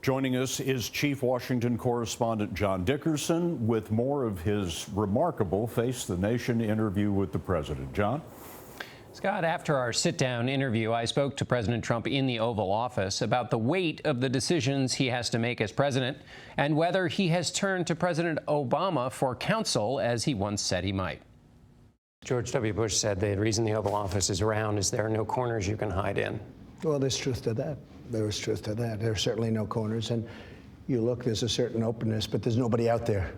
Joining us is Chief Washington correspondent John Dickerson with more of his remarkable Face the Nation interview with the president. John? Scott, after our sit-down interview, I spoke to President Trump in the Oval Office about the weight of the decisions he has to make as president and whether he has turned to President Obama for counsel, as he once said he might. George W. Bush said the reason the Oval Office is around is there are no corners you can hide in. Well, there's truth to that. There is truth to that. There are certainly no corners. And you look, there's a certain openness, but there's nobody out there.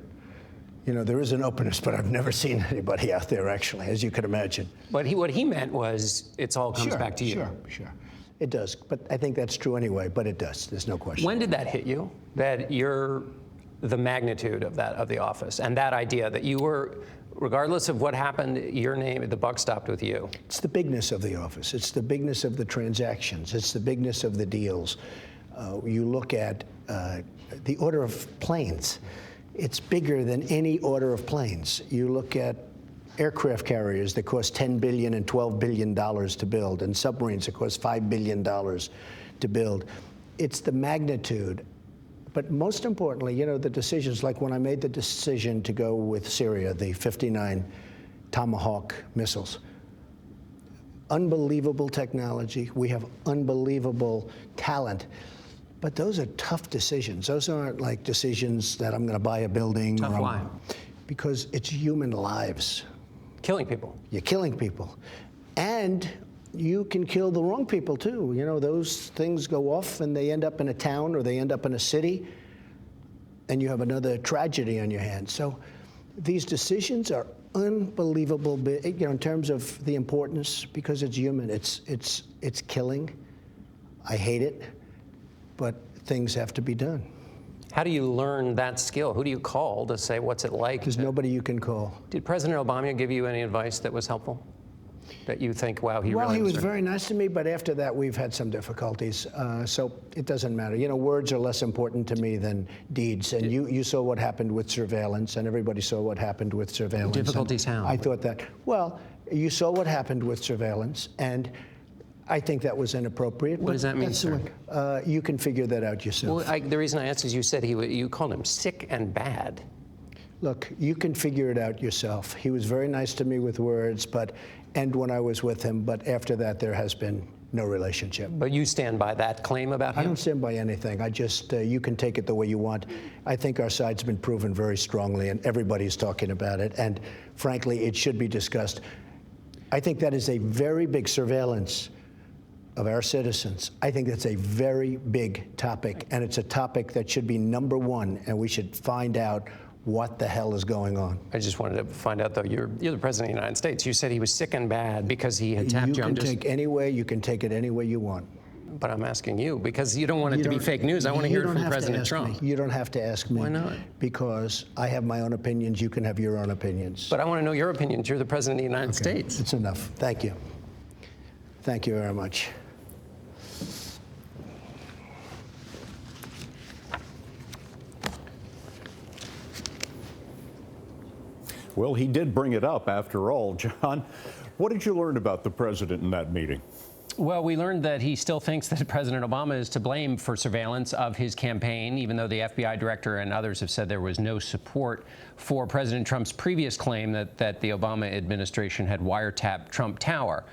You know, there is an openness, but I've never seen anybody out there, actually, as you could imagine. But what he meant was it all comes back to you. Sure. It does. But I think that's true anyway, but it does. There's no question. When did that hit you, that you're the magnitude of the office and that idea that you were, regardless of what happened, your name, the buck stopped with you? It's the bigness of the office. It's the bigness of the transactions. It's the bigness of the deals. You look at the order of planes. It's bigger than any order of planes. You look at aircraft carriers that cost $10 billion and $12 billion to build, and submarines that cost $5 billion to build. It's the magnitude. But most importantly, you know, the decisions, like when I made the decision to go with Syria, the 59 Tomahawk missiles. Unbelievable technology. We have unbelievable talent. But those are tough decisions. Those aren't like decisions that I'm going to buy a building. Tough why? Because it's human lives. Killing people. You're killing people. And you can kill the wrong people, too. You know, those things go off and they end up in a town or they end up in a city, and you have another tragedy on your hands. So these decisions are unbelievable, you know, in terms of the importance, because it's human. It's killing. I hate it, but things have to be done. How do you learn that skill? Who do you call to say what's it like? There's nobody you can call. Did President Obama give you any advice that was helpful? That you think, wow, he really was very nice to me, but after that, we've had some difficulties. So it doesn't matter. You know, words are less important to me than deeds. And you saw what happened with surveillance, and everybody saw what happened with surveillance. Difficulties how? I thought that, well, you saw what happened with surveillance, and I think that was inappropriate. What does that mean, sir? You can figure that out yourself. Well, the reason I asked is you said you called him sick and bad. Look, you can figure it out yourself. He was very nice to me with words, and when I was with him, but after that, there has been no relationship. But you stand by that claim about him? I don't stand by anything. I just, you can take it the way you want. I think our side's been proven very strongly, and everybody's talking about it, and frankly, it should be discussed. I think that is a very big surveillance of our citizens. I think that's a very big topic, and it's a topic that should be number one, and we should find out what the hell is going on. I just wanted to find out, though, you're the president of the United States. You said he was sick and bad because he had tapped you. You can take you can take it any way you want. But I'm asking you, because you don't want it to be fake news. I want to hear it from President Trump. You don't have to ask me. Why not? Because I have my own opinions. You can have your own opinions. But I want to know your opinions. You're the president of the United States. It's enough. Thank you. Thank you very much. Well, he did bring it up after all. John, what did you learn about the president in that meeting? Well, we learned that he still thinks that President Obama is to blame for surveillance of his campaign, even though the FBI director and others have said there was no support for President Trump's previous claim that the Obama administration had wiretapped Trump Tower.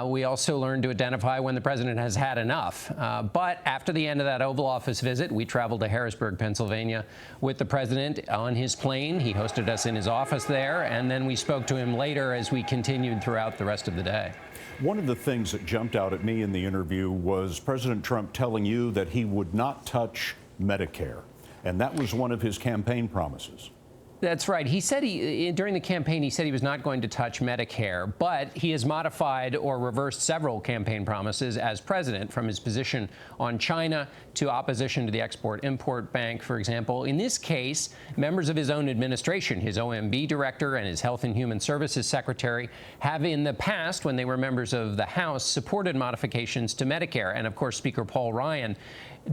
We also learned to identify when the president has had enough. But after the end of that Oval Office visit, we traveled to Harrisburg, Pennsylvania with the president on his plane. He hosted us in his office there, and then we spoke to him later as we continued throughout the rest of the day. One of the things that jumped out at me in the interview was President Trump telling you that he would not touch Medicare, and that was one of his campaign promises. That's right. He said during the campaign, he said he was not going to touch Medicare, but he has modified or reversed several campaign promises as president, from his position on China to opposition to the Export-Import Bank, for example. In this case, members of his own administration, his OMB director and his Health and Human Services secretary, have in the past, when they were members of the House, supported modifications to Medicare. And of course, Speaker Paul Ryan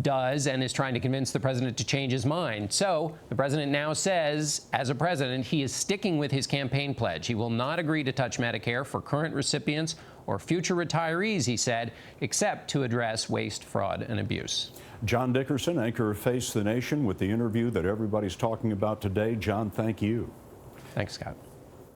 does and is trying to convince the president to change his mind. So the president now says, as a president, he is sticking with his campaign pledge. He will not agree to touch Medicare for current recipients or future retirees, he said, except to address waste, fraud, and abuse. John Dickerson, anchor of Face the Nation, with the interview that everybody's talking about today. John, thank you. Thanks, Scott.